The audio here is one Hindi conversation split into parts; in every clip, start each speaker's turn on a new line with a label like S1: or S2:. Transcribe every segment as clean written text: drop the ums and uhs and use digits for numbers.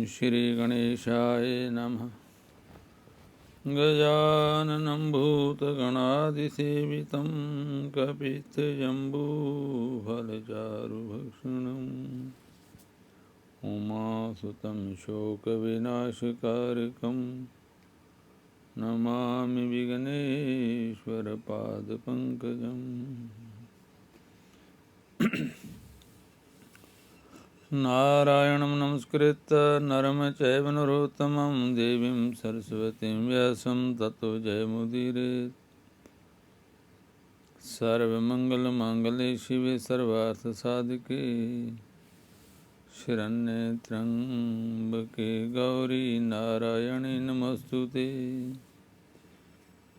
S1: श्रीगणेशाय नमः। गजाननं भूतगणादिसेवितं कपित्थजम्बूफलचारुभक्षणम् उमासुतं शोकविनाशकारकं नमामि विघ्नेश्वरपादपङ्कजम्। नारायणं नमस्कृत्य नरं चैव नरोत्तमं देवीं सरस्वतीं व्यासं ततो जयमुदीरयेत्। सर्वमङ्गलमाङ्गल्ये शिवे सर्वार्थसाधिके शरण्ये त्र्यम्बके गौरी नारायणी नमोस्तुते।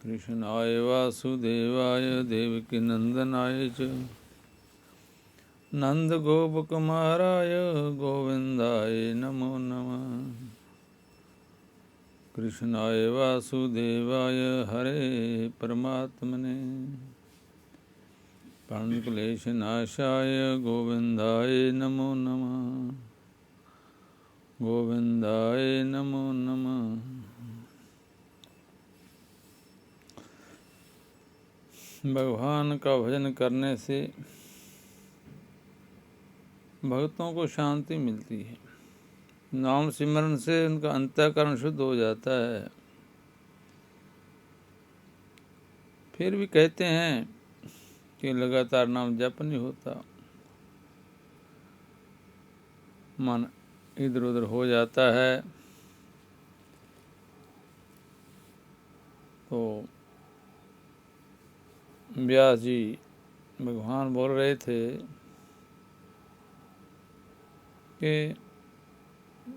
S1: कृष्णाय वासुदेवाय देवकीनन्दनाय च नन्दगोपकुमाराय गोविन्दाय नमो नमः। कृष्णाय वासुदेवाय हरे परमात्मने प्रणक्लेशनाशाय गोविन्दाय नमो नमः। गोविन्दाय नमो नमः। भगवान का भजन करने से भक्तों को शांति मिलती है। नाम सिमरन से उनका अंतःकरण शुद्ध हो जाता है। फिर भी कहते हैं कि लगातार नाम जप नहीं होता, मन इधर उधर हो जाता है। तो व्यास जी भगवान बोल रहे थे कि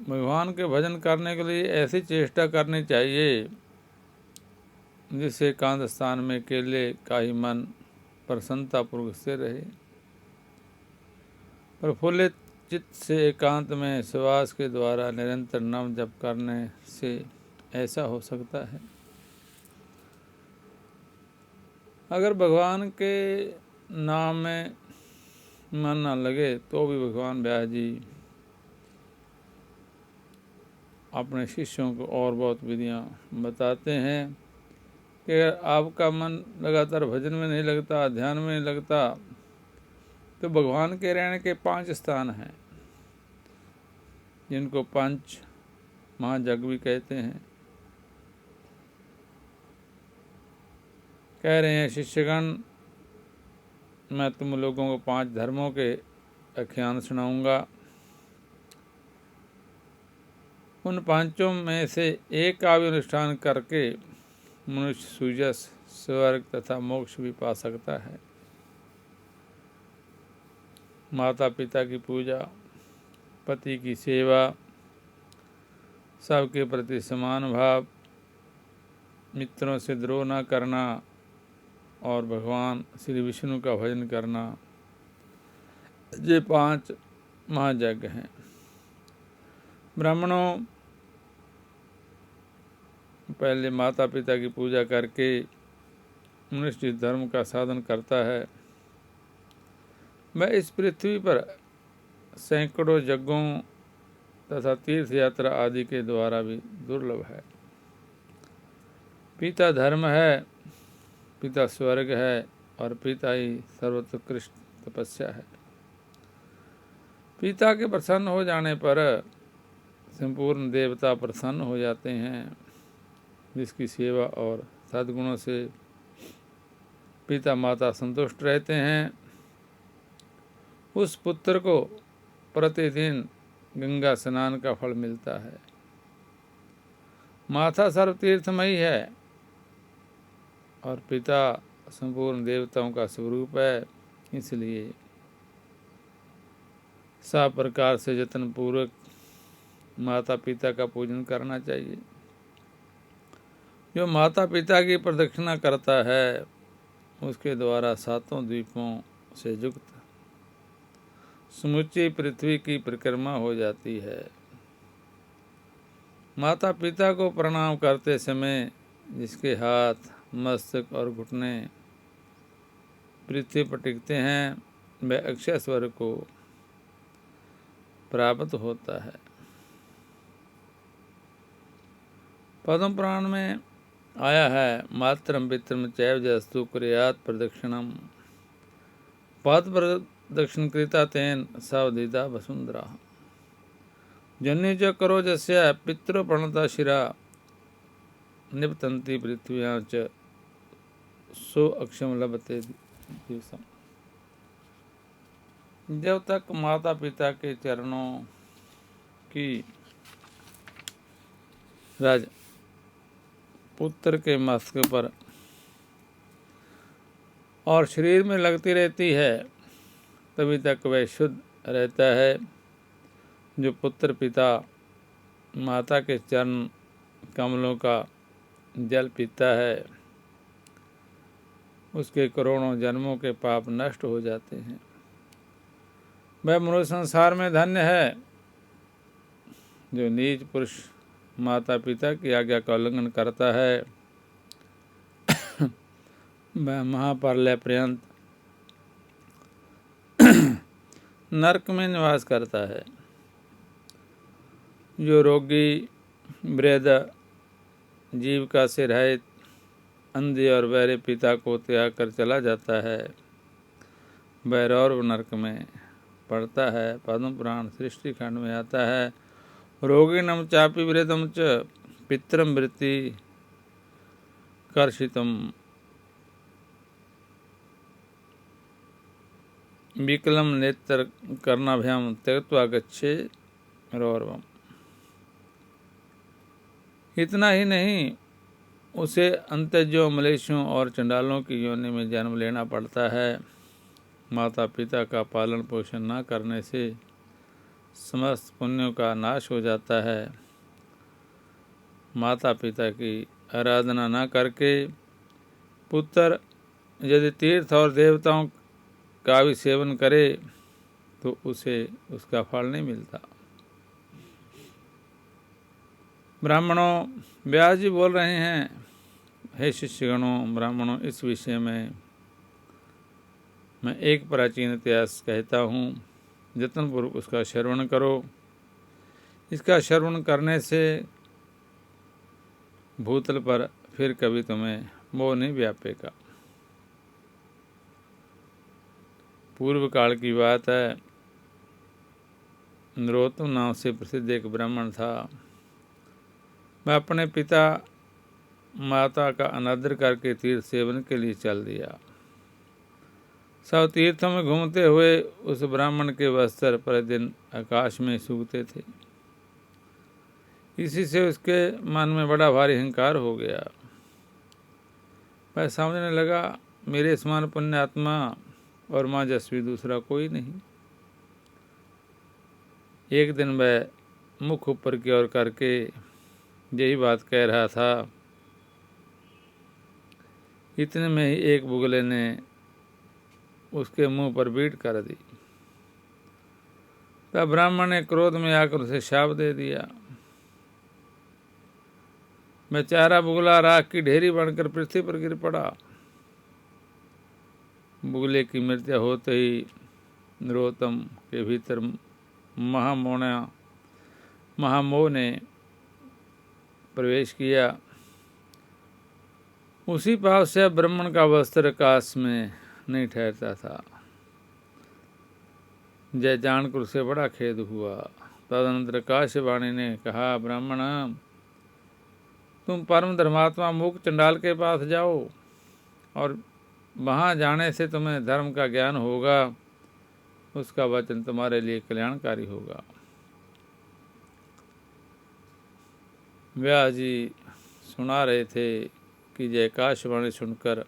S1: भगवान के भजन करने के लिए ऐसी चेष्टा करनी चाहिए जिससे एकांत स्थान में अकेले का ही मन प्रसन्नतापूर्वक से रहे। प्रफुल्लित चित्त से एकांत में श्वास के द्वारा निरंतर नाम जप करने से ऐसा हो सकता है। अगर भगवान के नाम में मन न लगे तो भी भगवान व्यास जी अपने शिष्यों को और बहुत विधियां बताते हैं कि अगर आपका मन लगातार भजन में नहीं लगता, ध्यान में नहीं लगता, तो भगवान के रहने के 5 स्थान हैं जिनको 5 महाजग भी कहते हैं। कह रहे हैं शिष्यगण, मैं तुम लोगों को 5 धर्मों के आख्यान सुनाऊंगा। उन 5 में से एक का भी अनुष्ठान करके मनुष्य सुजस, स्वर्ग तथा मोक्ष भी पा सकता है। माता पिता की पूजा, पति की सेवा, सबके प्रति समान भाव, मित्रों से द्रोह न करना और भगवान श्री विष्णु का भजन करना, ये 5 महायज्ञ हैं। ब्राह्मणों पहले माता पिता की पूजा करके मनुष्य धर्म का साधन करता है। वह इस पृथ्वी पर सैकड़ों यज्ञों तथा तीर्थ यात्रा आदि के द्वारा भी दुर्लभ है। पिता धर्म है, पिता स्वर्ग है और पिता ही सर्वोत्कृष्ट तपस्या है। पिता के प्रसन्न हो जाने पर संपूर्ण देवता प्रसन्न हो जाते हैं, जिसकी सेवा और सद्गुणों से पिता माता संतुष्ट रहते हैं। उस पुत्र को प्रतिदिन गंगा स्नान का फल मिलता है। माता सर्वतीर्थमयी है और पिता संपूर्ण देवताओं का स्वरूप है, इसलिए सब प्रकार से यत्न पूर्वक माता पिता का पूजन करना चाहिए। जो माता पिता की प्रदक्षिणा करता है उसके द्वारा 7 द्वीपों से युक्त समुची पृथ्वी की परिक्रमा हो जाती है। माता पिता को प्रणाम करते समय जिसके हाथ, मस्तक और घुटने पृथ्वी पर टिकते हैं वह अक्षय स्वर्ग को प्राप्त होता है। पद्म पुराण में आया है, मातरम पितरम चैव जस्तु कुर्यात् प्रदक्षिणम पाद प्रदक्षिण कृता तेन सावधीता वसुंधरा। जन्य च करो जस्य पितरो प्रणता शिरा निपतंती पृथ्व्यां च सो अक्षम लभते दिवसम। जब तक माता पिता के चरणों की राज पुत्र के मस्तक पर और शरीर में लगती रहती है, तभी तक वह शुद्ध रहता है। जो पुत्र पिता माता के चरण कमलों का जल पीता है, उसके करोड़ों जन्मों के पाप नष्ट हो जाते हैं। वह मनुष्य संसार में धन्य है जो नीच पुरुष माता पिता की आज्ञा का उल्लंघन करता है। वह महाप्रलय पर्यंत नरक में निवास करता है। जो रोगी, वृद्ध, जीविका से रहित, अंधे और बहरे पिता को त्याग कर चला जाता है, वह रौरव नरक में पड़ता है। पद्म पुराण सृष्टि खंड में आता है, रोगिणम चापि वृद्धम च पितरम वृत्ति कर्षितम विकलम नेत्र कर्णाभ्याम त्यक्त्वा गच्छे रौरवम। इतना ही नहीं, उसे अंत्यजों, मलेशियों और चंडालों की योनि में जन्म लेना पड़ता है। माता पिता का पालन पोषण न करने से समस्त पुण्यों का नाश हो जाता है। माता पिता की आराधना न करके पुत्र यदि तीर्थ और देवताओं का भी सेवन करे तो उसे उसका फल नहीं मिलता। ब्राह्मणों, व्यास जी बोल रहे हैं, हे शिष्यगणों, ब्राह्मणों, इस विषय में मैं एक प्राचीन इतिहास कहता हूँ, जतनपूर्वक उसका श्रवण करो। इसका श्रवण करने से भूतल पर फिर कभी तुम्हें मोह नहीं व्यापेगा। पूर्व काल की बात है, नरोत्तम नाम से प्रसिद्ध एक ब्राह्मण था। वह अपने पिता माता का अनादर करके तीर्थ सेवन के लिए चल दिया। सब तीर्थों में घूमते हुए उस ब्राह्मण के वस्त्र प्रतिदिन आकाश में सूखते थे। इसी से उसके मन में बड़ा भारी अहंकार हो गया। वह समझने लगा, मेरे समान पुण्यात्मा और माजस्वी दूसरा कोई नहीं। एक दिन वह मुख ऊपर की ओर करके यही बात कह रहा था, इतने में ही एक बुगले ने उसके मुंह पर बीट कर दी। तब ब्राह्मण ने क्रोध में आकर उसे शाप दे दिया। बेचारा बुगला राख की ढेरी बनकर पृथ्वी पर गिर पड़ा। बुगले की मृत्यु होते ही नरोत्तम के भीतर महामोह ने प्रवेश किया। उसी भाव से ब्राह्मण का वस्त्र आकाश में नहीं ठहरता था। जय जानकर उसे बड़ा खेद हुआ। तदनंतर काश्यवाणी ने कहा, ब्राह्मण, तुम परम धर्मात्मा मूक चंडाल के पास जाओ और वहाँ जाने से तुम्हें धर्म का ज्ञान होगा। उसका वचन तुम्हारे लिए कल्याणकारी होगा। व्यास जी सुना रहे थे कि जय काशवाणी सुनकर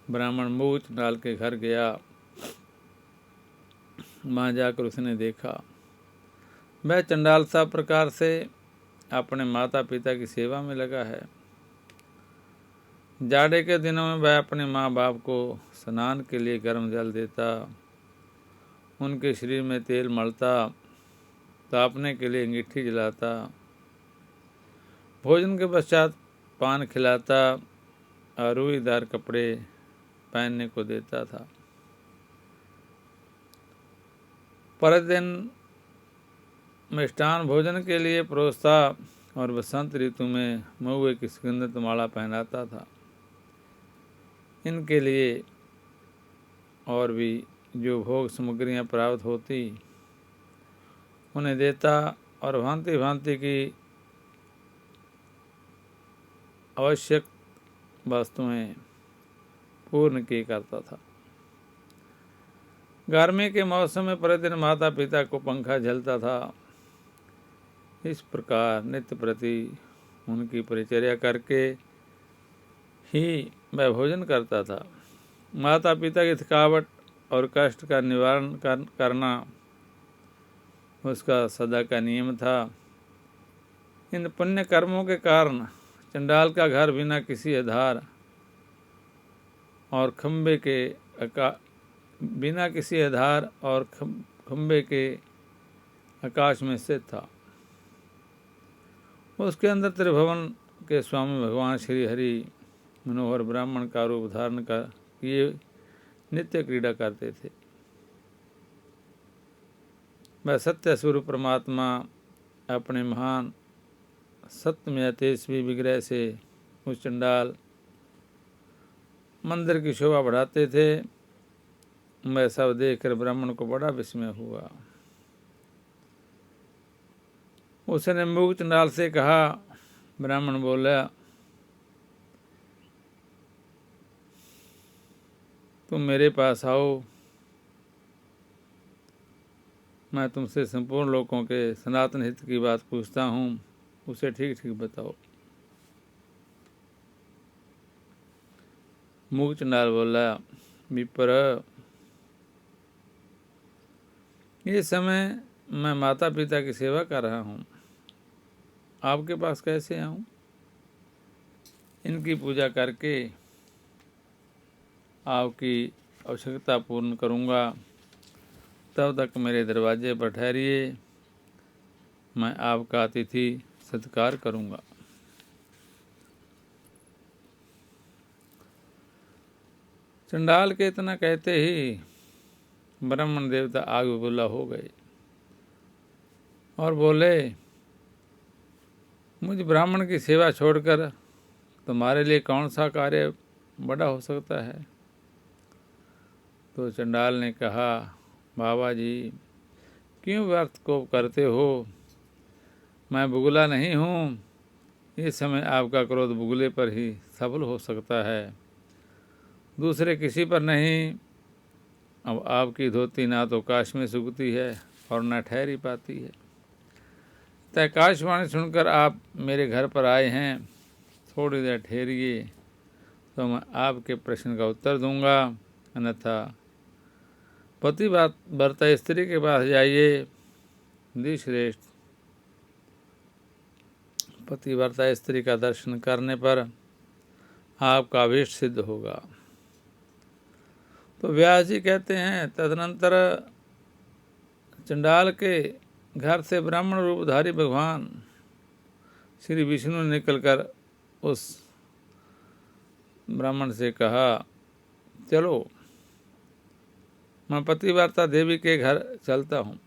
S1: ब्राह्मण मूक चंडाल के घर गया। वहाँ जाकर उसने देखा, वह चंडाल सब प्रकार से अपने माता पिता की सेवा में लगा है। जाड़े के दिनों में वह अपने माँ बाप को स्नान के लिए गर्म जल देता, उनके शरीर में तेल मलता, तापने के लिए अंगीठी जलाता, भोजन के पश्चात पान खिलाता और रुईदार कपड़े पहनने को देता था। प्रतिदिन मिष्टान भोजन के लिए परोसता, और बसंत ऋतु में महुए की सुगंधित माला पहनाता था। इनके लिए और भी जो भोग सामग्रियाँ प्राप्त होती उन्हें देता और भांति भांति की आवश्यक वस्तुएं पूर्ण की करता था। गर्मी के मौसम में प्रतिदिन माता पिता को पंखा झलता था। इस प्रकार नित्य प्रति उनकी परिचर्या करके ही वह भोजन करता था। माता पिता की थकावट और कष्ट का निवारण करना उसका सदा का नियम था। इन पुण्य कर्मों के कारण चंडाल का घर बिना किसी आधार और खंबे के आकाश में स्थित था। उसके अंदर त्रिभुवन के स्वामी भगवान श्री हरि मनोहर ब्राह्मण का रूप धारण किए नित्य क्रीड़ा करते थे। वह सत्य स्वरूप परमात्मा अपने महान सत्यमय तेजस्वी विग्रह से उस चंडाल मंदिर की शोभा बढ़ाते थे। वह सब देखकर ब्राह्मण को बड़ा विस्मय हुआ। उसने मूक चंडाल से कहा, ब्राह्मण बोला, तुम मेरे पास आओ, मैं तुमसे संपूर्ण लोगों के सनातन हित की बात पूछता हूँ, उसे ठीक ठीक बताओ। मूक चंडाल बोला, विप्र, इस समय मैं माता पिता की सेवा कर रहा हूँ, आपके पास कैसे आऊँ? इनकी पूजा करके आपकी आवश्यकता पूर्ण करूँगा, तब तक मेरे दरवाजे पर ठहरिए, मैं आपका अतिथि सत्कार करूँगा। चंडाल के इतना कहते ही ब्राह्मण देवता आग बबूला हो गए और बोले, मुझ ब्राह्मण की सेवा छोड़कर तुम्हारे लिए कौन सा कार्य बड़ा हो सकता है? तो चंडाल ने कहा, बाबा जी, क्यों व्यर्थ को करते हो? मैं बुगला नहीं हूँ। इस समय आपका क्रोध बुगले पर ही सफल हो सकता है, दूसरे किसी पर नहीं। अब आपकी धोती ना तो काश में सूखती है और न ठहरी पाती है। तय आकाशवाणी सुनकर आप मेरे घर पर आए हैं, थोड़ी देर ठहरिए तो मैं आपके प्रश्न का उत्तर दूंगा, अन्यथा पतिव्रता स्त्री के पास जाइए। द्विश्रेष्ठ, पतिव्रता स्त्री का दर्शन करने पर आपका अभीष्ट सिद्ध होगा। तो व्यास जी कहते हैं, तदनंतर चंडाल के घर से ब्राह्मण रूपधारी भगवान श्री विष्णु ने निकलकर उस ब्राह्मण से कहा, चलो मैं पतिव्रता देवी के घर चलता हूँ।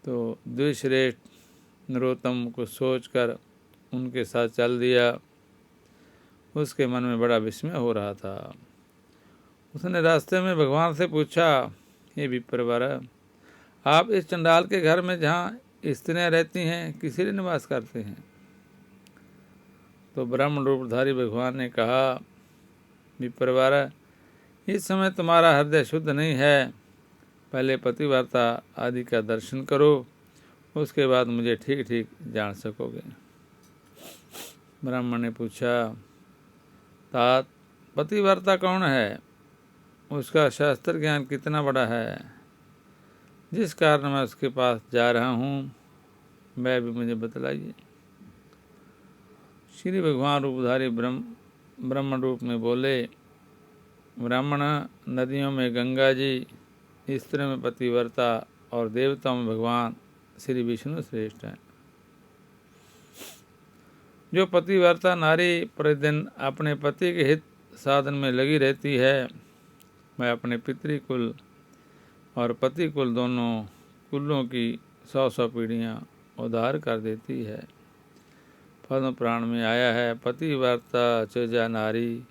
S1: तो द्विश्रेष्ठ नरोत्तम को सोचकर उनके साथ चल दिया। उसके मन में बड़ा विस्मय हो रहा था। उसने रास्ते में भगवान से पूछा, हे विप्रवर, आप इस चंडाल के घर में जहाँ स्त्रियाँ रहती हैं किस लिए निवास करते हैं? तो ब्रह्म रूपधारी भगवान ने कहा, विप्रवर, इस समय तुम्हारा हृदय शुद्ध नहीं है, पहले पतिव्रता आदि का दर्शन करो, उसके बाद मुझे ठीक ठीक जान सकोगे। ब्राह्मण ने पूछा, तात पतिव्रता कौन है? उसका शास्त्र ज्ञान कितना बड़ा है? जिस कारण मैं उसके पास जा रहा हूँ वह भी मुझे बतलाइए। श्री भगवान रूपधारी ब्रह्म रूप में बोले, ब्राह्मण, नदियों में गंगा जी, स्त्रियों में पतिव्रता और देवताओं में भगवान श्री विष्णु श्रेष्ठ हैं। जो पतिव्रता नारी प्रतिदिन अपने पति के हित साधन में लगी रहती है, वह अपने पितृकुल और पति कुल दोनों कुलों की 100 पीढ़ियाँ उद्धार कर देती है। पद्म पुराण में आया है, पतिव्रता चर्या नारी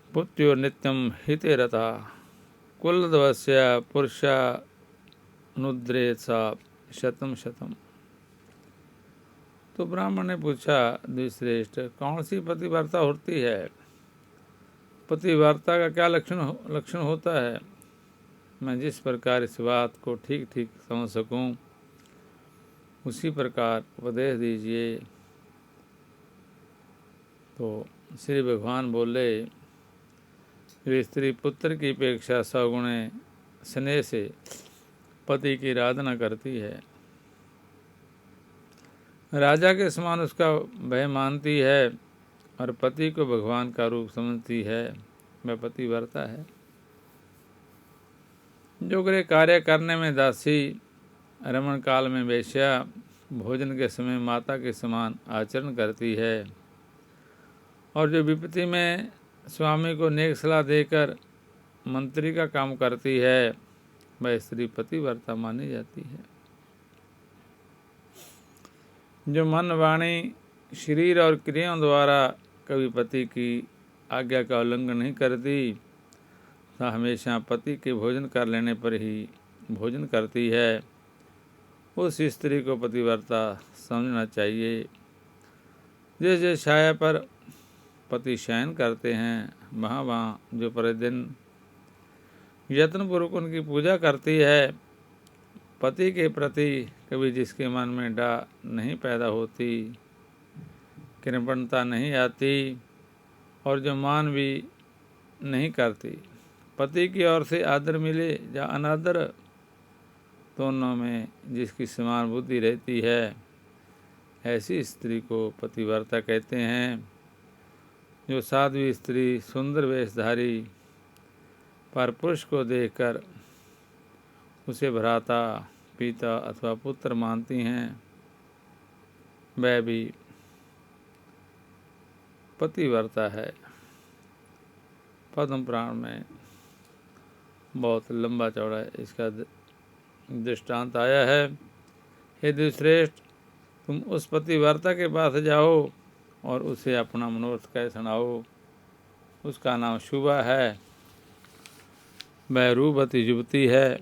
S1: पुत्यो नित्यम हिते रता कुलध्वस्य पुरुषा नुद्रे सा शतम शतम। तो ब्राह्मण ने पूछा, द्विश्रेष्ठ, कौन सी पतिव्रता होती है? पतिव्रता का क्या लक्षण होता है? मैं जिस प्रकार इस बात को ठीक ठीक समझ सकूं उसी प्रकार उपदेश दीजिए। तो श्री भगवान बोले, वे स्त्री पुत्र की अपेक्षा सगुणे स्नेह से पति की आराधना करती है, राजा के समान उसका भय मानती है और पति को भगवान का रूप समझती है, वह पतिव्रता है। जो गृह कार्य करने में दासी, रमण काल में वेश्या, भोजन के समय माता के समान आचरण करती है और जो विपत्ति में स्वामी को नेक सलाह देकर मंत्री का काम करती है, वह स्त्री पतिव्रता मानी जाती है। जो मन, वाणी, शरीर और क्रियाओं द्वारा कभी पति की आज्ञा का उल्लंघन नहीं करती, तो हमेशा पति के भोजन कर लेने पर ही भोजन करती है, उस स्त्री को पतिव्रता समझना चाहिए। जिस जिस छाया पर पति शयन करते हैं, वहाँ वहाँ जो प्रतिदिन यत्नपूर्वक उनकी पूजा करती है, पति के प्रति कभी जिसके मन में डा नहीं पैदा होती, कृपणता नहीं आती और जो मान भी नहीं करती, पति की ओर से आदर मिले या अनादर, दोनों में जिसकी समान बुद्धि रहती है, ऐसी स्त्री को पतिव्रता कहते हैं। जो साध्वी स्त्री सुंदर वेशधारी पर पुरुष को देखकर उसे भ्राता, पिता अथवा पुत्र मानती हैं, वह भी पतिव्रता है। पद्म पुराण में बहुत लंबा चौड़ा इसका दृष्टांत आया है। हे द्विश्रेष्ठ, तुम उस पतिव्रता के पास जाओ और उसे अपना मनोरथ कह सुनाओ। उसका नाम शुभा है, वह रूपवती युवती है,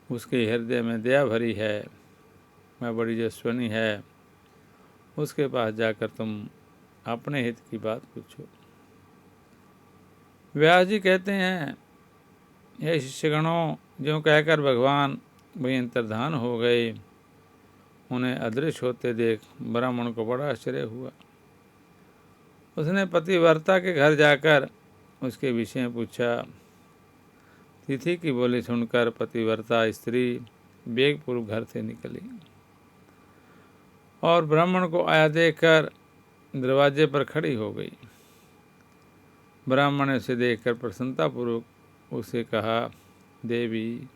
S1: उसके हृदय में दया भरी है, वह बड़ी यशस्विनी है। उसके पास जाकर तुम अपने हित की बात पूछो। व्यास जी कहते हैं, हे शिष्यगणों, जो कहकर भगवान वही अंतर्धान हो गए, उन्हें अदृश्य होते देख ब्राह्मण को बड़ा आश्चर्य हुआ। उसने पतिव्रता के घर जाकर उसके विषय में पूछा। तिथि की बोली सुनकर पतिव्रता स्त्री वेगपूर्वक घर से निकली और ब्राह्मण को आया देखकर दरवाजे पर खड़ी हो गई। ब्राह्मण ने उसे देखकर प्रसन्नतापूर्वक उसे कहा, देवी,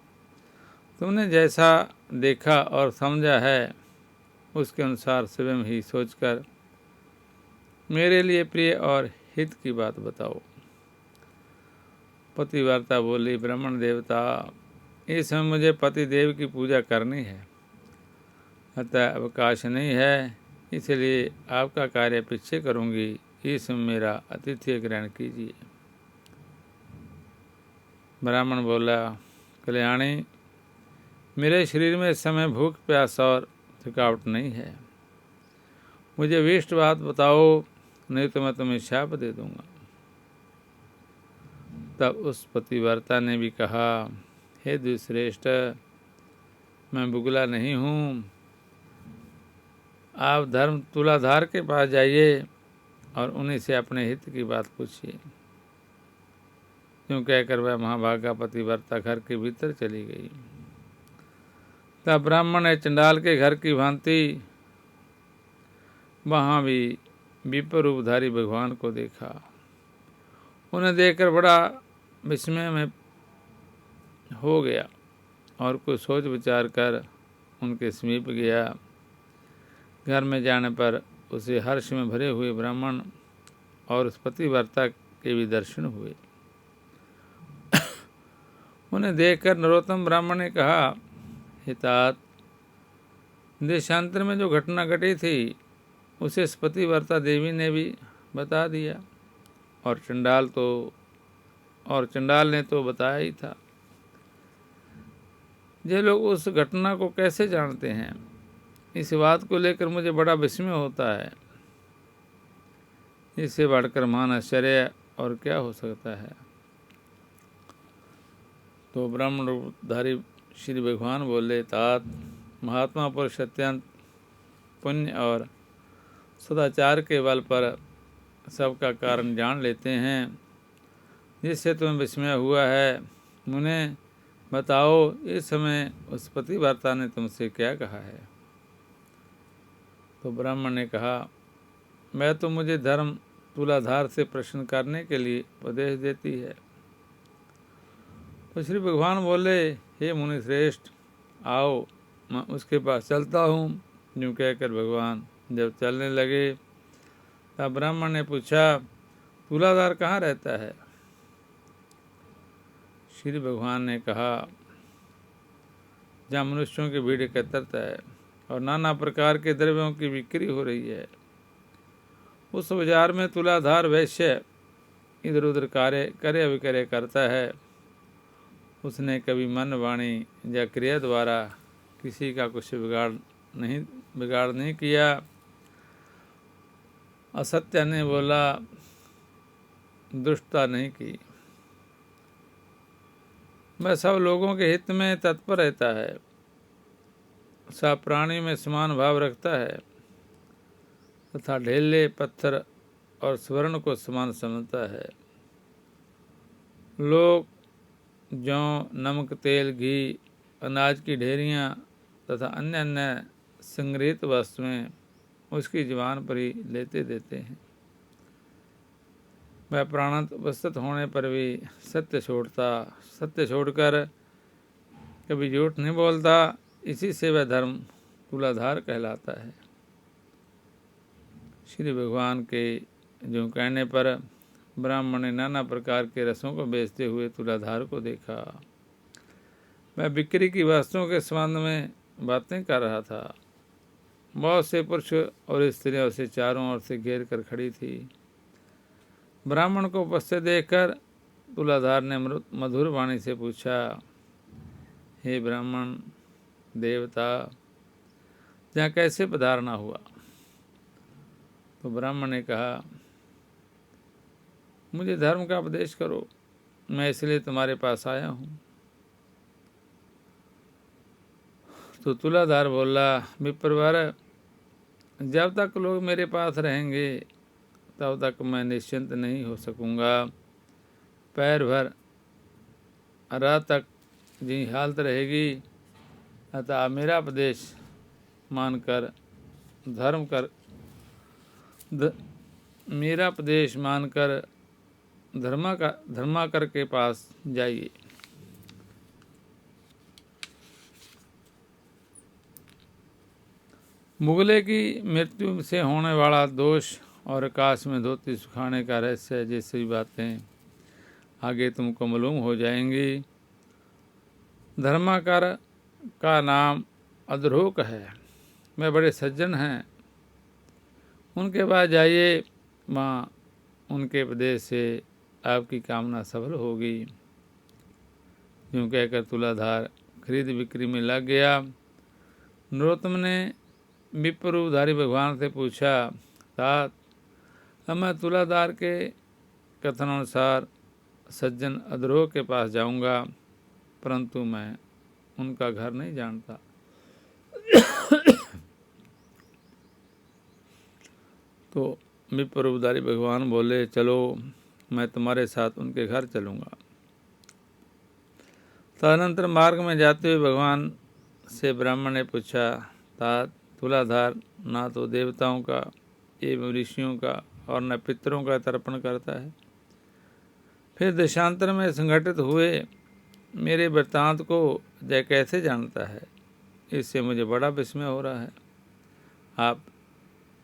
S1: तुमने जैसा देखा और समझा है उसके अनुसार स्वयं ही सोचकर मेरे लिए प्रिय और हित की बात बताओ। पतिव्रता बोली, ब्राह्मण देवता, इस समय मुझे पति देव की पूजा करनी है, अतः अवकाश नहीं है, इसलिए आपका कार्य पीछे करूंगी। इस समय मेरा आतिथ्य ग्रहण कीजिए। ब्राह्मण बोला, कल्याणी, मेरे शरीर में इस समय भूख, प्यास और थकावट नहीं है। मुझे विष्ट बात बताओ, नहीं तो मैं तुम्हें शाप दे दूंगा। तब उस पतिव्रता ने भी कहा, हे द्विश्रेष्ठ, मैं बुगला नहीं हूँ। आप धर्म तुलाधार के पास जाइए और उन्हीं से अपने हित की बात पूछिए। यूँ कहकर वह महाभागा पतिव्रता घर के भीतर चली गई। तब ब्राह्मण ने चंडाल के घर की भांति वहाँ भी विपर रूपधारी भगवान को देखा। उन्हें देखकर बड़ा विस्मय में हो गया और कुछ सोच विचार कर उनके समीप गया। घर में जाने पर उसे हर्ष में भरे हुए ब्राह्मण और उस पतिव्रता के भी दर्शन हुए। उन्हें देखकर नरोत्तम ब्राह्मण ने कहा, हे तात, देशांतर में जो घटना घटी थी उसे पतिव्रता देवी ने भी बता दिया, और चंडाल ने तो बताया ही था। ये लोग उस घटना को कैसे जानते हैं, इस बात को लेकर मुझे बड़ा विस्मय होता है। इससे बढ़कर महान आश्चर्य और क्या हो सकता है। तो ब्राह्मण रूपधारी श्री भगवान बोले, तात, महात्मा पुरुष अत्यंत पुण्य और सदाचार के बल पर सबका कारण जान लेते हैं, जिससे तुम्हें विस्मय हुआ है। मुने बताओ, इस समय उस पतिव्रता ने तुमसे क्या कहा है। तो ब्राह्मण ने कहा, मैं तो मुझे धर्म तुलाधार से प्रश्न करने के लिए उपदेश देती है। तो श्री भगवान बोले, हे मुनि श्रेष्ठ, आओ मैं उसके पास चलता हूँ। यूँ कहकर भगवान जब चलने लगे तब ब्राह्मण ने पूछा, तुलाधार कहाँ रहता है। श्री भगवान ने कहा, जहाँ मनुष्यों की भीड़ एकत्रता है और नाना प्रकार के द्रव्यों की बिक्री हो रही है, उस बाजार में तुलाधार वैश्य इधर उधर कार्य विक्रय करता है। उसने कभी मन, वाणी या क्रिया द्वारा किसी का कुछ बिगाड़ नहीं किया, असत्य नहीं बोला, दुष्टता नहीं की। वह सब लोगों के हित में तत्पर रहता है, सब प्राणी में समान भाव रखता है तथा ढेले, पत्थर और स्वर्ण को समान समझता है। लोग जौ, नमक, तेल, घी, अनाज की ढेरियाँ तथा अन्य अन्य संग्रहित वस्तुएं उसकी जुबान पर ही लेते देते हैं। वह प्राणावस्थित होने पर भी सत्य छोड़कर कभी झूठ नहीं बोलता। इसी से वह धर्म तुलाधार कहलाता है। श्री भगवान के जो कहने पर ब्राह्मण ने नाना प्रकार के रसों को बेचते हुए तुलाधार को देखा। वह बिक्री की वस्तुओं के संबंध में बातें कर रहा था। बहुत से पुरुष और स्त्रियां उसे चारों ओर से घेर कर खड़ी थी। ब्राह्मण को उपस्थित देखकर तुलाधार ने मधुर वाणी से पूछा, हे ब्राह्मण देवता, यहाँ कैसे पधारना हुआ। तो ब्राह्मण ने कहा, मुझे धर्म का उपदेश करो, मैं इसलिए तुम्हारे पास आया हूँ। तो तुलाधार बोला, विप्रवर, जब तक लोग मेरे पास रहेंगे तब तक मैं निश्चिंत नहीं हो सकूँगा। पैर भर रात तक जी हालत रहेगी, अतः मेरा उपदेश मानकर धर्माकर के पास जाइए। मुगले की मृत्यु से होने वाला दोष और आकाश में धोती सुखाने का रहस्य जैसी बातें आगे तुमको मालूम हो जाएंगी। धर्माकर का नाम अधरोक है, वे बड़े सज्जन हैं, उनके पास जाइए, वहाँ उनके उपदेश से आपकी कामना सफल होगी। यूँ कहकर तुलाधार खरीद बिक्री में लग गया। नरोत्तम ने विप्ररूपधारी भगवान से पूछा, तात, अब मैं तुलाधार के कथनानुसार सज्जन अधरोक के पास जाऊंगा, परंतु मैं उनका घर नहीं जानता। तो विप्ररूपधारी भगवान बोले, चलो मैं तुम्हारे साथ उनके घर चलूँगा। तदनंतर मार्ग में जाते हुए भगवान से ब्राह्मण ने पूछा, तात, तुलाधार ना तो देवताओं का एवं ऋषियों का और न पितरों का तर्पण करता है, फिर देशांतर में संघटित हुए मेरे वृत्तांत को जय कैसे जानता है। इससे मुझे बड़ा विस्मय हो रहा है। आप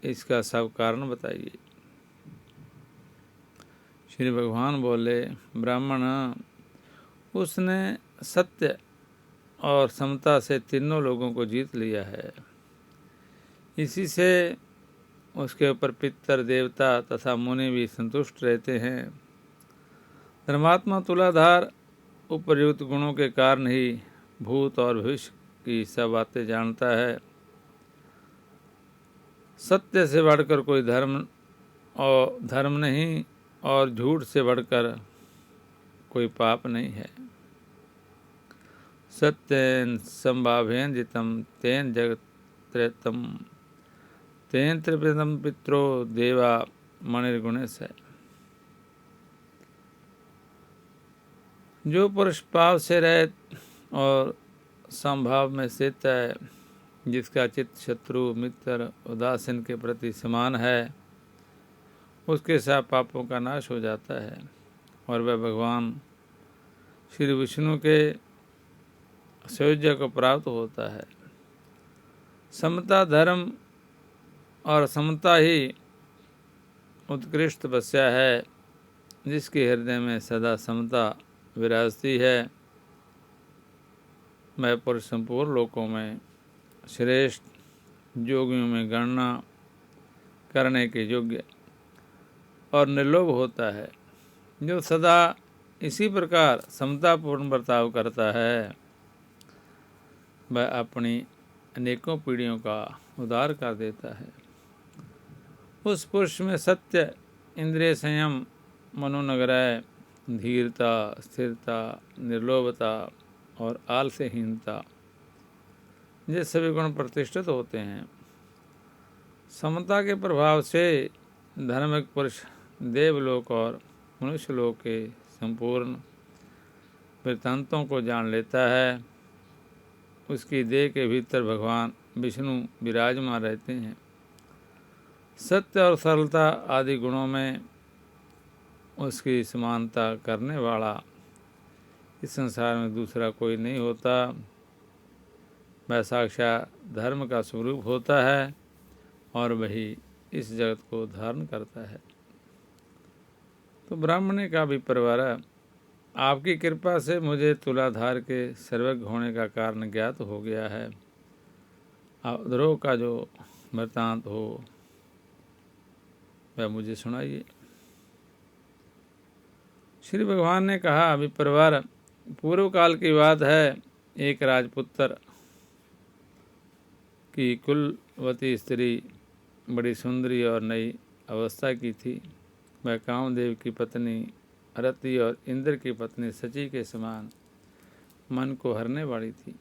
S1: इसका सब कारण बताइए। श्री भगवान बोले, ब्राह्मण, उसने सत्य और समता से तीनों लोगों को जीत लिया है। इसी से उसके ऊपर पितर, देवता तथा मुनि भी संतुष्ट रहते हैं। धर्मात्मा तुलाधार उपर्युक्त गुणों के कारण ही भूत और भविष्य की सब बातें जानता है। सत्य से बढ़कर कोई धर्म नहीं और झूठ से बढ़कर कोई पाप नहीं है। सत्येन संभावेन जितम तेन जगत त्रयतम तेन त्रिपितम पित्रो देवा मणिर्गुणेश है। जो पुरुष पाप से रहित और संभाव में स्थित है, जिसका चित्त शत्रु, मित्र, उदासीन के प्रति समान है, उसके साथ पापों का नाश हो जाता है और वह भगवान श्री विष्णु के सायुज्य को प्राप्त होता है। समता, धर्म और समता ही उत्कृष्ट तपस्या है। जिसके हृदय में सदा समता विराजती है, वह पुरुष संपूर्ण लोकों में श्रेष्ठ योगियों में गणना करने के योग्य और निर्लोभ होता है। जो सदा इसी प्रकार समतापूर्ण बर्ताव करता है, वह अपनी अनेकों पीढ़ियों का उद्धार कर देता है। उस पुरुष में सत्य, इंद्रिय संयम, मनोनिग्रह, धीरता, स्थिरता, निर्लोभता और आलस्यहीनता ये सभी गुण प्रतिष्ठित होते हैं। समता के प्रभाव से धार्मिक पुरुष देवलोक और मनुष्यलोक के संपूर्ण वृत्तांतों को जान लेता है। उसकी देह के भीतर भगवान विष्णु विराजमान रहते हैं। सत्य और सरलता आदि गुणों में उसकी समानता करने वाला इस संसार में दूसरा कोई नहीं होता। वह साक्षात धर्म का स्वरूप होता है और वही इस जगत को धारण करता है। तो ब्राह्मण ने कहा, परिवार, आपकी कृपा से मुझे तुलाधार के सर्वज्ञ होने का कारण ज्ञात हो गया है। आप द्रोह का जो वृत्तांत हो वह मुझे सुनाइए। श्री भगवान ने कहा, परिवार, पूर्व काल की बात है। एक राजपुत्र की कुलवती स्त्री बड़ी सुंदरी और नई अवस्था की थी। वह कामदेव की पत्नी अरति और इंद्र की पत्नी सची के समान मन को हरने वाली थी।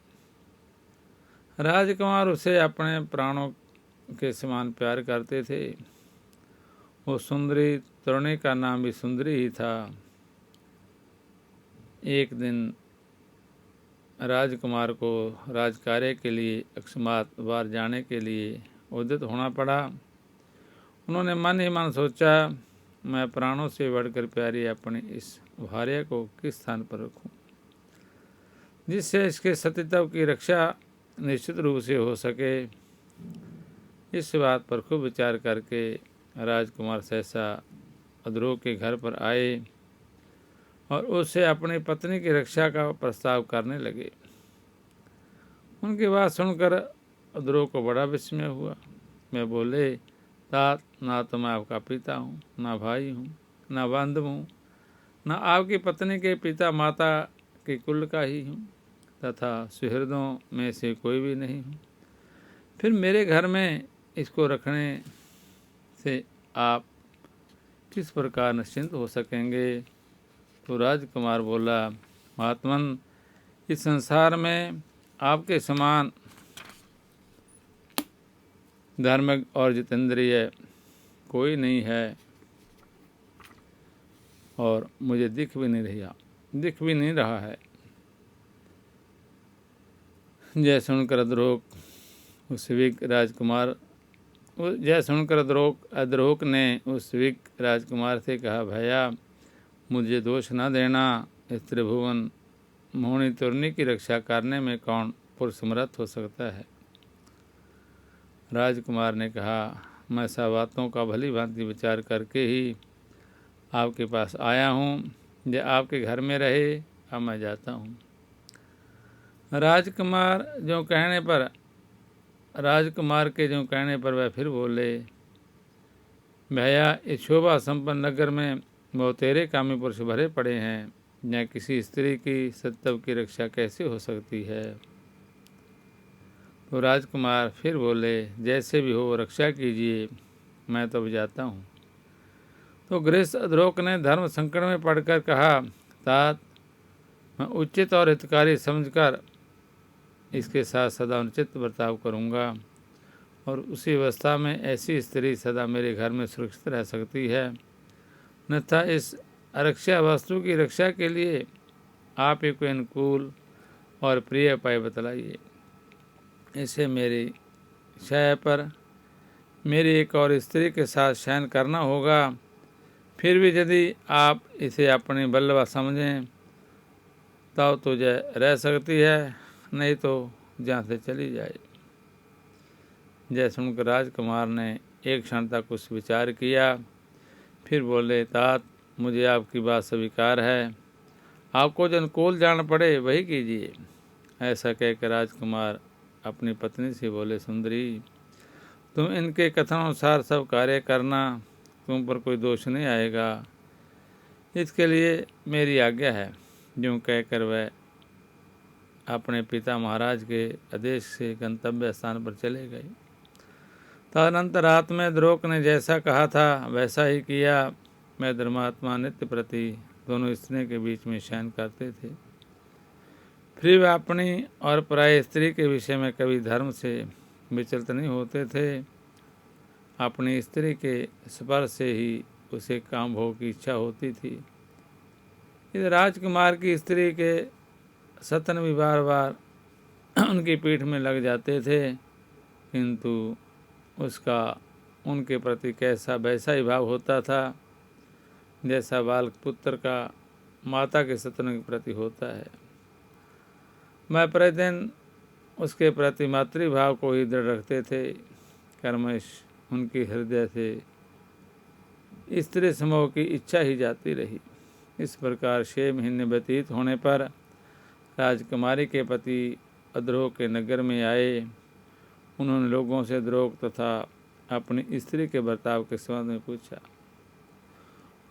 S1: राजकुमार उसे अपने प्राणों के समान प्यार करते थे। वो सुंदरी तरुणी का नाम भी सुंदरी ही था। एक दिन राजकुमार को राजकार्य के लिए अकस्मात बार जाने के लिए उद्यत होना पड़ा। उन्होंने मन ही मन सोचा, मैं प्राणों से बढ़कर प्यारी अपनी इस भार्या को किस स्थान पर रखूं, जिससे इसके सतीत्व की रक्षा निश्चित रूप से हो सके। इस बात पर खूब विचार करके राजकुमार सहसा अद्रोह के घर पर आए और उससे अपनी पत्नी की रक्षा का प्रस्ताव करने लगे। उनकी बात सुनकर अद्रोह को बड़ा विस्मय हुआ। मैं बोले, तात, ना तो मैं आपका पिता हूँ, ना भाई हूँ, ना बांधव हूँ, ना आपकी पत्नी के पिता माता के कुल का ही हूँ, तथा सुहृदों में से कोई भी नहीं हूँ। फिर मेरे घर में इसको रखने से आप किस प्रकार निश्चिंत हो सकेंगे? तो राजकुमार बोला, महात्मन, इस संसार में आपके समान धार्मिक और जितेंद्रिय कोई नहीं है और मुझे दिख भी नहीं रहा है। जय सुनकर अद्रोह ने उस विक राजकुमार से कहा, भैया, मुझे दोष न देना। इस त्रिभुवन मोहिनी तुरनी की रक्षा करने में कौन पुरुष समर्थ हो सकता है? राजकुमार ने कहा, मैं सब बातों का भली भांति विचार करके ही आपके पास आया हूँ। जो आपके घर में रहे, अब मैं जाता हूँ। राजकुमार के जो कहने पर वह फिर बोले, भैया, इस शोभा संपन्न नगर में बहुतेरे कामी पुरुष भरे पड़े हैं, यहाँ किसी स्त्री की सत्तव की रक्षा कैसे हो सकती है। तो राजकुमार फिर बोले, जैसे भी हो रक्षा कीजिए, मैं तो अब जाता हूँ। तो गृहस्थ अधरोक ने धर्म संकट में पड़कर कहा, तात, मैं उचित और हितकारी समझकर इसके साथ सदा अनुचित बर्ताव करूँगा, और उसी अवस्था में ऐसी स्त्री सदा मेरे घर में सुरक्षित रह सकती है। अन्यथा इस अरक्षा वस्तु की रक्षा के लिए आप ही कोई अनुकूल और प्रिय उपाय बतलाइए। इसे मेरी शय पर मेरी एक और स्त्री के साथ शयन करना होगा। फिर भी यदि आप इसे अपनी बल्लभा समझें तब तो जय रह सकती है, नहीं तो जहाँ से चली जाए। जय सुनकर राजकुमार ने एक क्षण तक कुछ विचार किया, फिर बोले, तात, मुझे आपकी बात स्वीकार है, आपको जो अनुकूल जान पड़े वही कीजिए। ऐसा कहकर राजकुमार अपनी पत्नी से बोले, सुंदरी, तुम इनके कथनानुसार सब कार्य करना, तुम पर कोई दोष नहीं आएगा, इसके लिए मेरी आज्ञा है। यूँ कहकर वह अपने पिता महाराज के आदेश से गंतव्य स्थान पर चले गए। तदनंतर रात में द्रोक ने जैसा कहा था वैसा ही किया। मैं धर्मात्मा नित्य प्रति दोनों स्त्रियों के बीच में शयन करते थे। फिर वे अपनी और पराई स्त्री के विषय में कभी धर्म से विचलित नहीं होते थे। अपनी स्त्री के स्पर्श से ही उसे काम भोग की इच्छा होती थी। इस राजकुमार की स्त्री के सतन भी बार बार उनकी पीठ में लग जाते थे, किंतु उसका उनके प्रति कैसा वैसा ही भाव होता था जैसा बालक पुत्र का माता के सतन के प्रति होता है। मैं प्रतिदिन उसके प्रति मातृभाव को ही दृढ़ रखते थे। कर्मश उनकी हृदय से स्त्री समूह की इच्छा ही जाती रही। इस प्रकार 6 महीने व्यतीत होने पर राजकुमारी के पति अद्रोक के नगर में आए। उन्होंने लोगों से द्रोक तथा अपनी स्त्री के बर्ताव के संबंध में पूछा।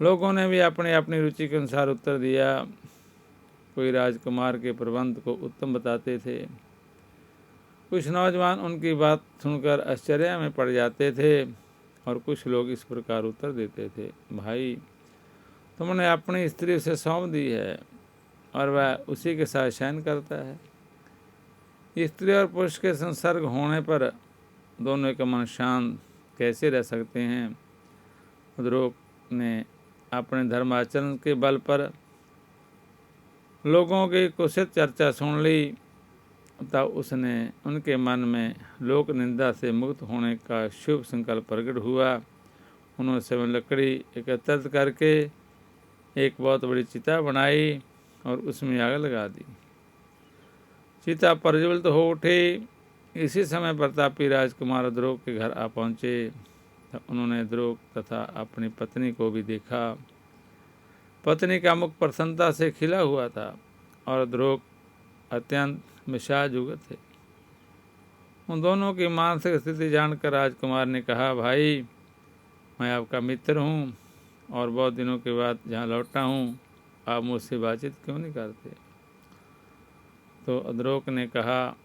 S1: लोगों ने भी अपनी अपनी रुचि के अनुसार उत्तर दिया। कोई राजकुमार के प्रबंध को उत्तम बताते थे, कुछ नौजवान उनकी बात सुनकर आश्चर्य में पड़ जाते थे, और कुछ लोग इस प्रकार उत्तर देते थे, भाई, तुमने अपनी स्त्री उसे सौंप दी है और वह उसी के साथ शयन करता है। स्त्री और पुरुष के संसर्ग होने पर दोनों के मन शांत कैसे रह सकते हैं। उद्रोक ने अपने धर्माचरण के बल पर लोगों की कुशित चर्चा सुन ली, तब उसने उनके मन में लोक निंदा से मुक्त होने का शुभ संकल्प प्रकट हुआ। उन्होंने सब लकड़ी एकत्रित करके एक बहुत बड़ी चिता बनाई और उसमें आग लगा दी। चिता प्रज्वलित हो उठी। इसी समय प्रतापी राजकुमार द्रोक के घर आ पहुँचे। उन्होंने द्रोक तथा अपनी पत्नी को भी देखा। पत्नी का मुख प्रसन्नता से खिला हुआ था और द्रोक अत्यंत मिजाजुग थे। उन दोनों की मानसिक स्थिति जानकर राजकुमार ने कहा, भाई, मैं आपका मित्र हूँ और बहुत दिनों के बाद जहाँ लौटा हूँ, आप मुझसे बातचीत क्यों नहीं करते। तो अद्रोक ने कहा,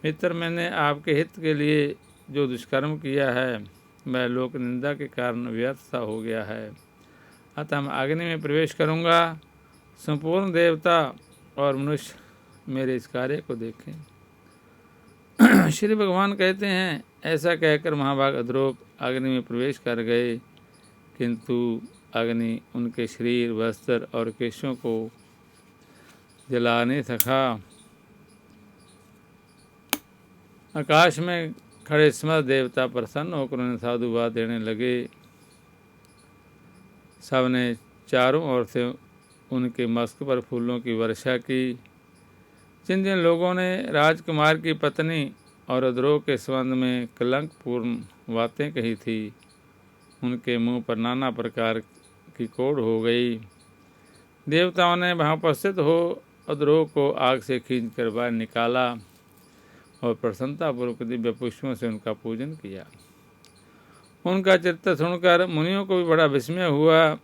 S1: मित्र, मैंने आपके हित के लिए जो दुष्कर्म किया है वह लोक निंदा के कारण व्यर्थ सा हो गया है। अतः मैं अग्नि में प्रवेश करूँगा। संपूर्ण देवता और मनुष्य मेरे इस कार्य को देखें। श्री भगवान कहते हैं, ऐसा कहकर महाभाग अद्रोक अग्नि में प्रवेश कर गए, किंतु अग्नि उनके शरीर, वस्त्र और केशों को जला नहीं सका। आकाश में खड़े समस्त देवता प्रसन्न होकर उन्हें साधुवाद देने लगे। सबने चारों ओर से उनके मस्तक पर फूलों की वर्षा की। जिन जिन लोगों ने राजकुमार की पत्नी और अद्रोक के संबंध में कलंकपूर्ण बातें कही थी, उनके मुंह पर नाना प्रकार की कोढ़ हो गई। देवताओं ने वहाँ उपस्थित हो अधरोह को आग से खींच कर बाहर निकाला और प्रसन्नतापूर्वक दिव्य पुष्पों से उनका पूजन किया। उनका चरित्र सुनकर मुनियों को भी बड़ा विस्मय हुआ।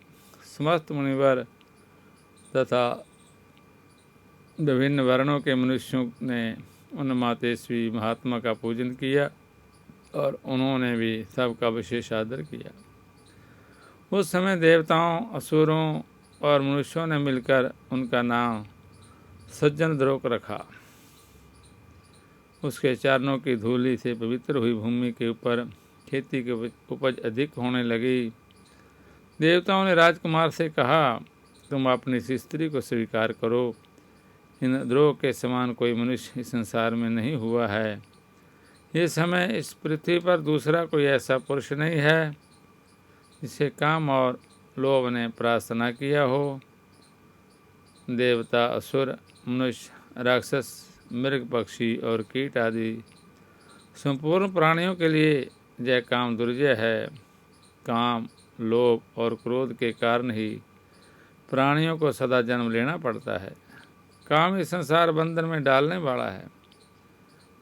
S1: समस्त मुनिवर तथा विभिन्न वर्णों के मनुष्यों ने उन मातेश्वरी महात्मा का पूजन किया और उन्होंने भी सबका विशेष आदर किया। उस समय देवताओं, असुरों और मनुष्यों ने मिलकर उनका नाम सज्जन द्रोक रखा। उसके चरणों की धूलि से पवित्र हुई भूमि के ऊपर खेती की उपज अधिक होने लगी। देवताओं ने राजकुमार से कहा, तुम अपनी इस स्त्री को स्वीकार करो। इन द्रोह के समान कोई मनुष्य इस संसार में नहीं हुआ है। ये समय इस पृथ्वी पर दूसरा कोई ऐसा पुरुष नहीं है जिसे काम और लोभ ने प्रार्थना किया हो। देवता, असुर, मनुष्य, राक्षस, मृग, पक्षी और कीट आदि संपूर्ण प्राणियों के लिए जय काम दुर्जय है। काम, लोभ और क्रोध के कारण ही प्राणियों को सदा जन्म लेना पड़ता है। काम इस संसार बंधन में डालने वाला है।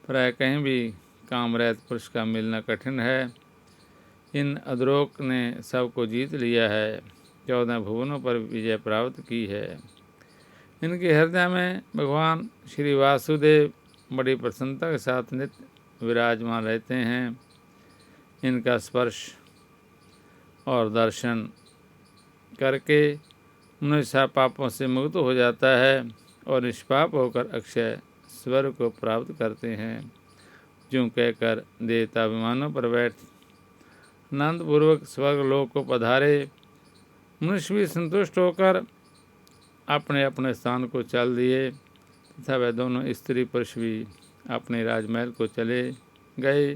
S1: प्राय कहीं भी काम रहित पुरुष का मिलना कठिन है। इन अधरोक ने सबको जीत लिया है, 14 भुवनों पर विजय प्राप्त की है। इनके हृदय में भगवान श्री वासुदेव बड़ी प्रसन्नता के साथ नित्य विराजमान रहते हैं। इनका स्पर्श और दर्शन करके मनुष्य पापों से मुक्त हो जाता है और निष्पाप होकर अक्षय स्वर्ग को प्राप्त करते हैं। यूँ कहकर देवता विमानों पर बैठ आनंदपूर्वक स्वर्ग लोक को पधारे। मनुष्य भी संतुष्ट होकर अपने अपने स्थान को चल दिए तथा वह दोनों स्त्री पुरुष भी अपने राजमहल को चले गए।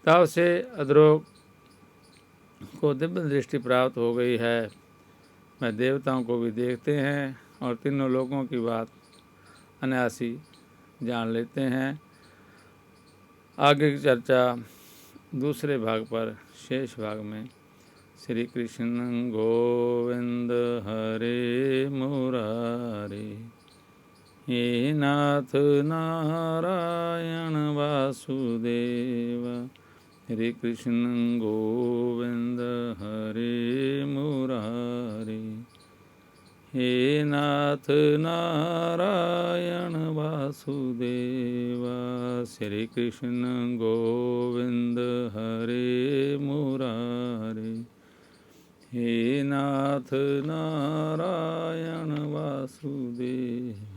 S1: तब से अधरोह को दिव्य दृष्टि प्राप्त हो गई है। वह देवताओं को भी देखते हैं और तीनों लोगों की बात अनायासी जान लेते हैं। आगे की चर्चा दूसरे भाग पर शेष भाग में। श्री कृष्ण गोविंद हरे मुरारी, हे नाथ नारायण वासुदेव। हरे कृष्ण गोविंद हरे मुरारी, हे नाथ नारायण वासुदेव। श्री कृष्ण गोविंद हरे मुरारी, हे नाथ नारायण वासुदेव।